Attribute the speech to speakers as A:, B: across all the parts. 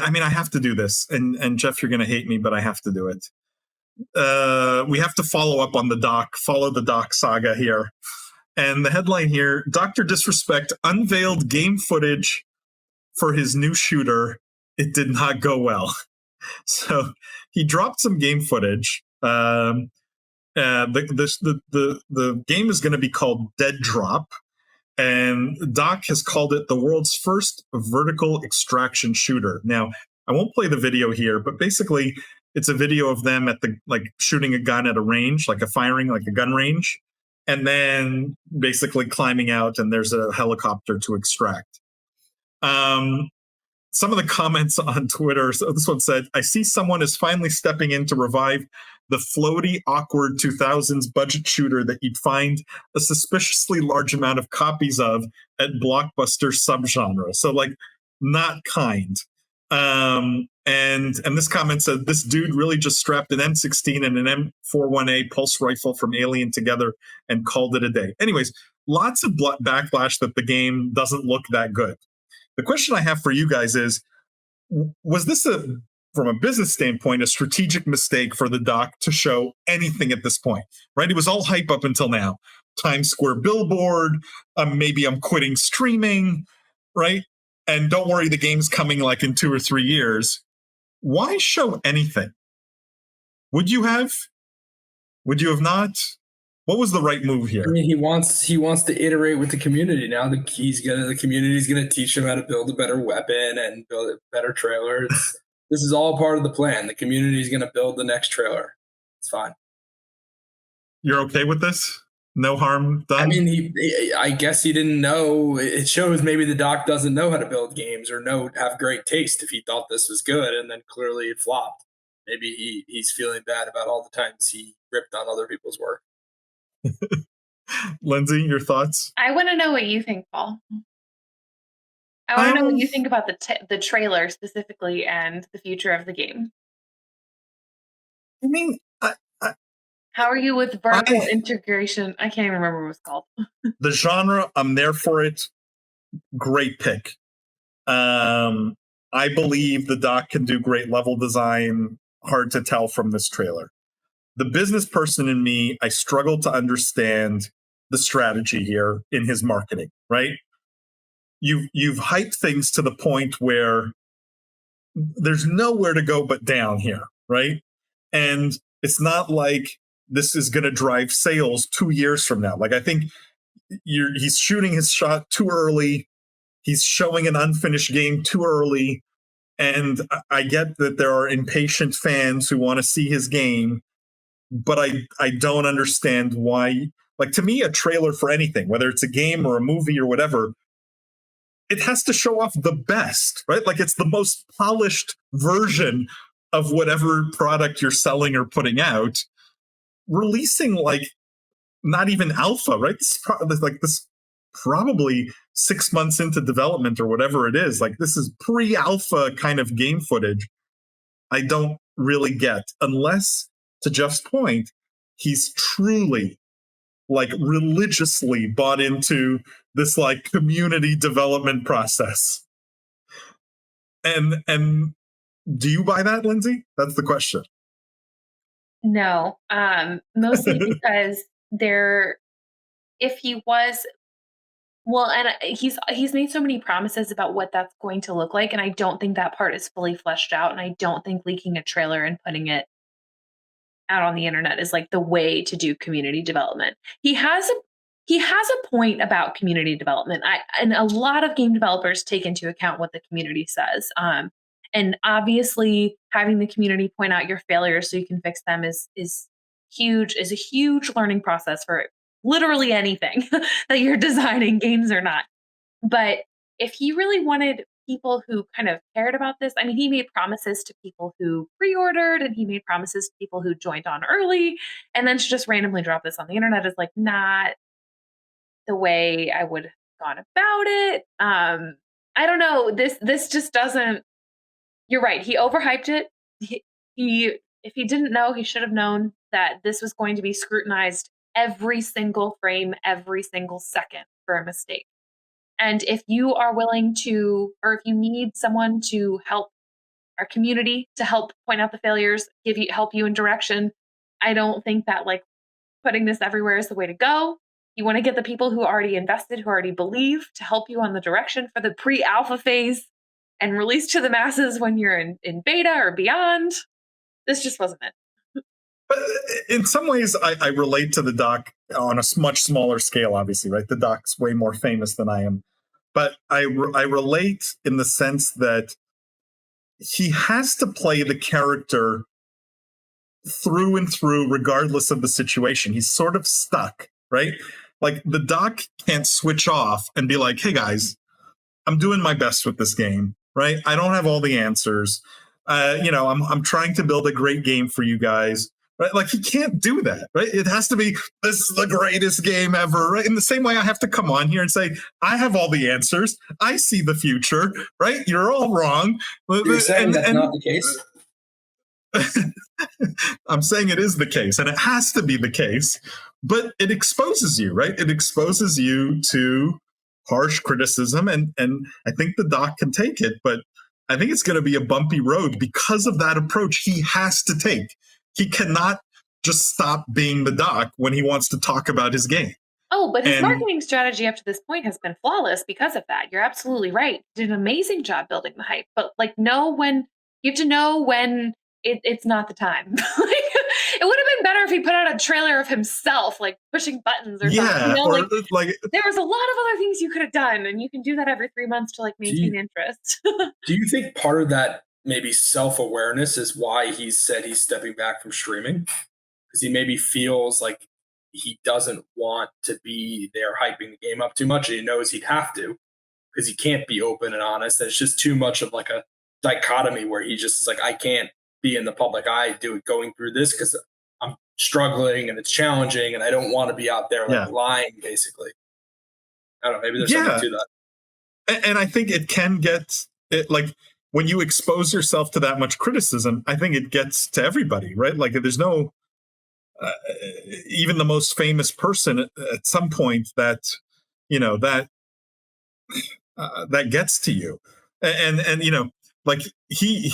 A: I mean, I have to do this, and Jeff, you're going to hate me, but I have to do it. We have to follow up on follow the Doc saga here. And the headline here, Dr. Disrespect unveiled game footage for his new shooter. It did not go well. So he dropped some game footage. The game is going to be called Dead Drop. And Doc has called it the world's first vertical extraction shooter. Now, I won't play the video here, but basically it's a video of them at shooting a gun at a range, like a gun range, and then basically climbing out, and there's a helicopter to extract. Some of the comments on Twitter, so this one said, I see someone is finally stepping in to revive the floaty, awkward 2000s budget shooter that you'd find a suspiciously large amount of copies of at Blockbuster subgenre. So, not kind. And this comment said, this dude really just strapped an M16 and an M41A pulse rifle from Alien together and called it a day. Anyways, lots of backlash that the game doesn't look that good. The question I have for you guys is, was this, from a business standpoint, a strategic mistake for the Doc to show anything at this point, right? It was all hype up until now. Times Square billboard, maybe I'm quitting streaming, right? And don't worry, the game's coming in 2 or 3 years. Why show anything? Would you have? Would you have not? What was the right move here?
B: I mean, he wants to iterate with the community now. The community's gonna teach him how to build a better weapon and build a better trailer. This is all part of the plan. The community's gonna build the next trailer. It's fine.
A: You're okay with this? No harm done?
B: I mean, I guess he didn't know. It shows maybe the Doc doesn't know how to build games or have great taste if he thought this was good, and then clearly it flopped. Maybe he's feeling bad about all the times he ripped on other people's work.
A: Lindsay, your thoughts?
C: I want to know what you think, Paul. I want to know what you think about the trailer specifically and the future of the game.
A: I mean,
C: how are you with vertical integration? I can't even remember what it was called.
A: The genre, I'm there for it. Great pick. I believe the Doc can do great level design. Hard to tell from this trailer. The business person in me, I struggle to understand the strategy here in his marketing, right? You've hyped things to the point where there's nowhere to go but down here, right? And it's not like this is going to drive sales 2 years from now. I think he's shooting his shot too early. He's showing an unfinished game too early. And I get that there are impatient fans who want to see his game, but I don't understand why. To me, a trailer for anything, whether it's a game or a movie or whatever, it has to show off the best, right? It's the most polished version of whatever product you're selling or putting out. Releasing not even alpha, right? This probably 6 months into development or whatever it is. This is pre-alpha kind of game footage. I don't really get, unless, to Jeff's point, he's truly religiously bought into this community development process. And do you buy that, Lindsay? That's the question.
C: No, mostly because if he was, well, and he's made so many promises about what that's going to look like, and I don't think that part is fully fleshed out, and I don't think leaking a trailer and putting it out on the internet is the way to do community development. He has a point about community development. And a lot of game developers take into account what the community says. And obviously having the community point out your failures so you can fix them is a huge learning process for literally anything that you're designing, games or not. But if he really wanted people who kind of cared about this, I mean, he made promises to people who pre-ordered, and he made promises to people who joined on early, and then to just randomly drop this on the internet is not the way I would have gone about it. I don't know. This just doesn't. You're right. He overhyped it. If he didn't know, he should have known that this was going to be scrutinized every single frame, every single second for a mistake. And if you are willing to, or if you need someone to help our community to help point out the failures, help you in direction. I don't think that like putting this everywhere is the way to go. You want to get the people who already invested, who already believe, to help you on the direction for the pre-alpha phase and release to the masses when you're in beta or beyond. This just wasn't it.
A: But in some ways, I relate to the doc on a much smaller scale, obviously, right? The doc's way more famous than I am. But I relate in the sense that he has to play the character through and through, regardless of the situation. He's sort of stuck, right? Like the doc can't switch off and be like, hey guys, I'm doing my best with this game, right? I don't have all the answers. I'm trying to build a great game for you guys. Right? Like he can't do that, right? It has to be, this is the greatest game ever, right? In the same way I have to come on here and say, I have all the answers. I see the future, right? You're all wrong.
B: You're saying that's not the case?
A: I'm saying it is the case, and it has to be the case, but it exposes you, right? It exposes you to harsh criticism, and I think the doc can take it, but I think it's going to be a bumpy road because of that approach he has to take. He cannot just stop being the doc when he wants to talk about his game.
C: Oh, but his marketing strategy up to this point has been flawless because of that. You're absolutely right. Did an amazing job building the hype, but like you have to know when it's not the time. It would have been better if he put out a trailer of himself, like pushing buttons or something. Like there was a lot of other things you could have done, and you can do that every 3 months to like maintain interest.
B: Do you think part of that maybe self-awareness is why he said he's stepping back from streaming? Because he maybe feels like he doesn't want to be there hyping the game up too much, and he knows he'd have to because he can't be open and honest. And it's just too much of like a dichotomy where he just is like, I can't be in the public eye going through this because I'm struggling and it's challenging and I don't want to be out there like lying, basically. I don't know, maybe there's something to
A: that. And I think it can get it, like when you expose yourself to that much criticism, I think it gets to everybody, right? Like there's no even the most famous person at some point that that gets to you, and like he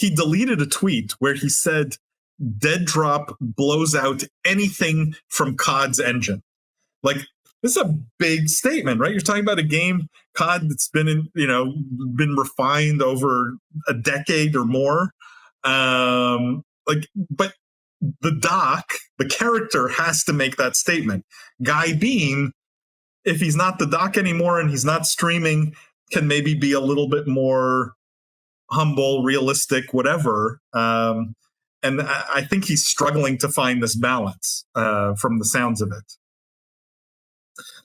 A: deleted a tweet where he said Dead Drop blows out anything from COD's engine. Like this is a big statement, right? You're talking about a game, COD, that's been been refined over a decade or more. But the doc, the character, has to make that statement. Guy Bean, if he's not the doc anymore and he's not streaming, can maybe be a little bit more humble, realistic, whatever. And I think he's struggling to find this balance from the sounds of it.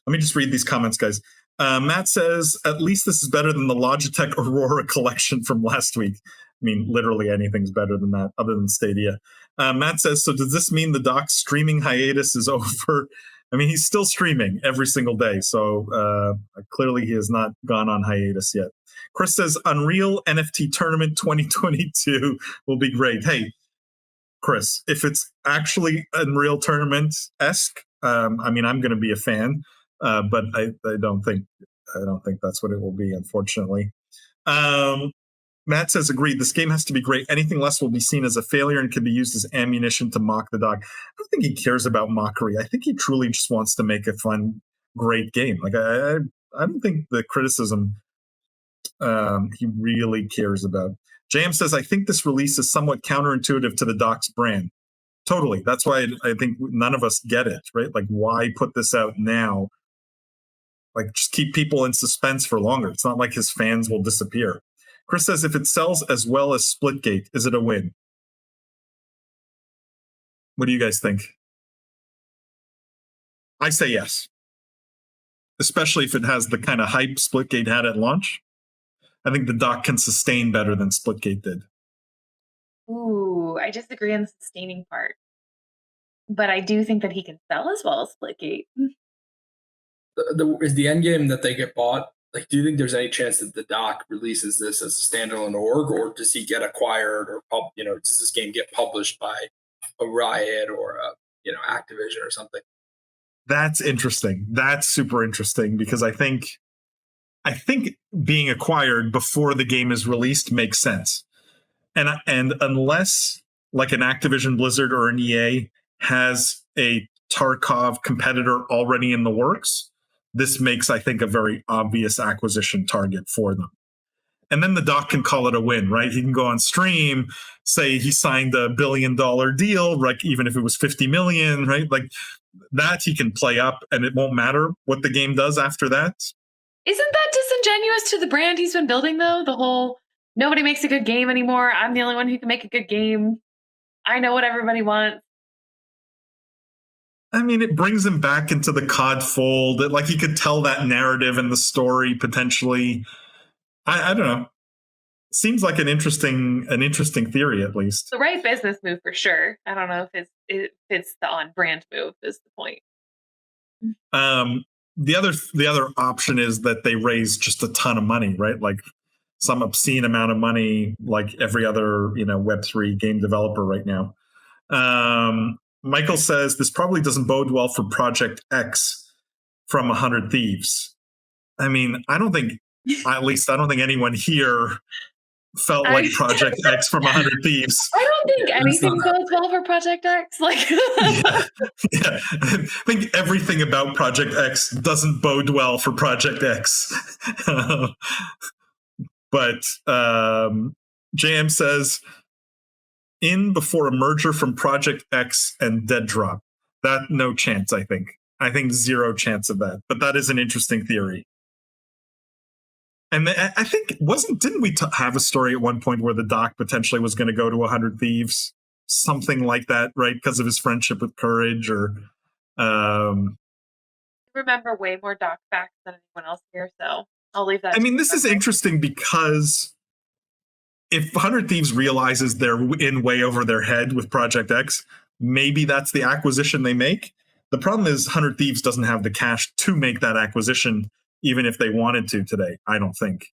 A: Let me just read these comments, guys. Matt says, at least this is better than the Logitech Aurora collection from last week. I mean, literally anything's better than that other than Stadia. Matt says, so does this mean the doc's streaming hiatus is over? I mean, he's still streaming every single day. So clearly he has not gone on hiatus yet. Chris says, Unreal NFT Tournament 2022 will be great. Hey, Chris, if it's actually Unreal Tournament-esque, I mean, I'm going to be a fan, but I don't think that's what it will be, unfortunately. Matt says, agreed. This game has to be great. Anything less will be seen as a failure and can be used as ammunition to mock the doc. I don't think he cares about mockery. I think he truly just wants to make a fun, great game. Like I don't think the criticism he really cares about. JM says, I think this release is somewhat counterintuitive to the doc's brand. Totally. That's why I think none of us get it, right? Like, why put this out now? Like, just keep people in suspense for longer. It's not like his fans will disappear. Chris says, if it sells as well as Splitgate, is it a win? What do you guys think? I say yes. Especially if it has the kind of hype Splitgate had at launch. I think the doc can sustain better than Splitgate did.
C: Ooh, I disagree on the sustaining part. But I do think that he can sell as well as Splitgate.
B: Is the end game that they get bought? Like, do you think there's any chance that the doc releases this as a standalone org, or does he get acquired, or does this game get published by a Riot or a Activision or something?
A: That's interesting. That's super interesting because I think being acquired before the game is released makes sense. And unless like an Activision Blizzard or an EA has a Tarkov competitor already in the works, this makes, I think, a very obvious acquisition target for them. And then the doc can call it a win, right? He can go on stream, say he signed $1 billion deal, like even if it was 50 million, right? Like that he can play up, and it won't matter what the game does after that.
C: Isn't that disingenuous to the brand he's been building, though? The whole nobody makes a good game anymore. I'm the only one who can make a good game. I know what everybody wants.
A: I mean, it brings him back into the COD fold. Like he could tell that narrative and the story potentially. I don't know. Seems like an interesting theory, at least.
C: The right business move for sure. I don't know if it's the on-brand move is the point.
A: The other option is that they raise just a ton of money, right? Like some obscene amount of money, like every other Web3 game developer right now. Michael says this probably doesn't bode well for Project X from 100 Thieves. I mean, I don't think anyone here felt like Project X from 100 Thieves.
C: I don't think anything goes well for Project X. Like,
A: yeah. I think everything about Project X doesn't bode well for Project X. But JM says, in before a merger from Project X and Dead Drop. That no chance, I think. I think zero chance of that. But that is an interesting theory. And I think didn't we have a story at one point where the doc potentially was going to go to 100 Thieves, something like that, right? Because of his friendship with Courage, or
C: remember way more doc facts than anyone else here, so I'll leave that.
A: I mean, this is interesting because if 100 Thieves realizes they're in way over their head with Project X, maybe that's the acquisition they make. The problem is 100 Thieves doesn't have the cash to make that acquisition, even if they wanted to today, I don't think.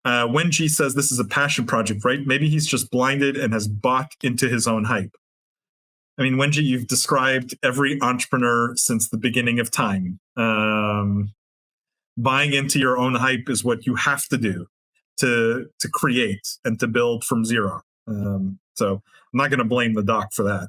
A: When G says this is a passion project, right? Maybe he's just blinded and has bought into his own hype. I mean, Wenji, you've described every entrepreneur since the beginning of time. Buying into your own hype is what you have to do to create and to build from zero. So I'm not going to blame the doc for that.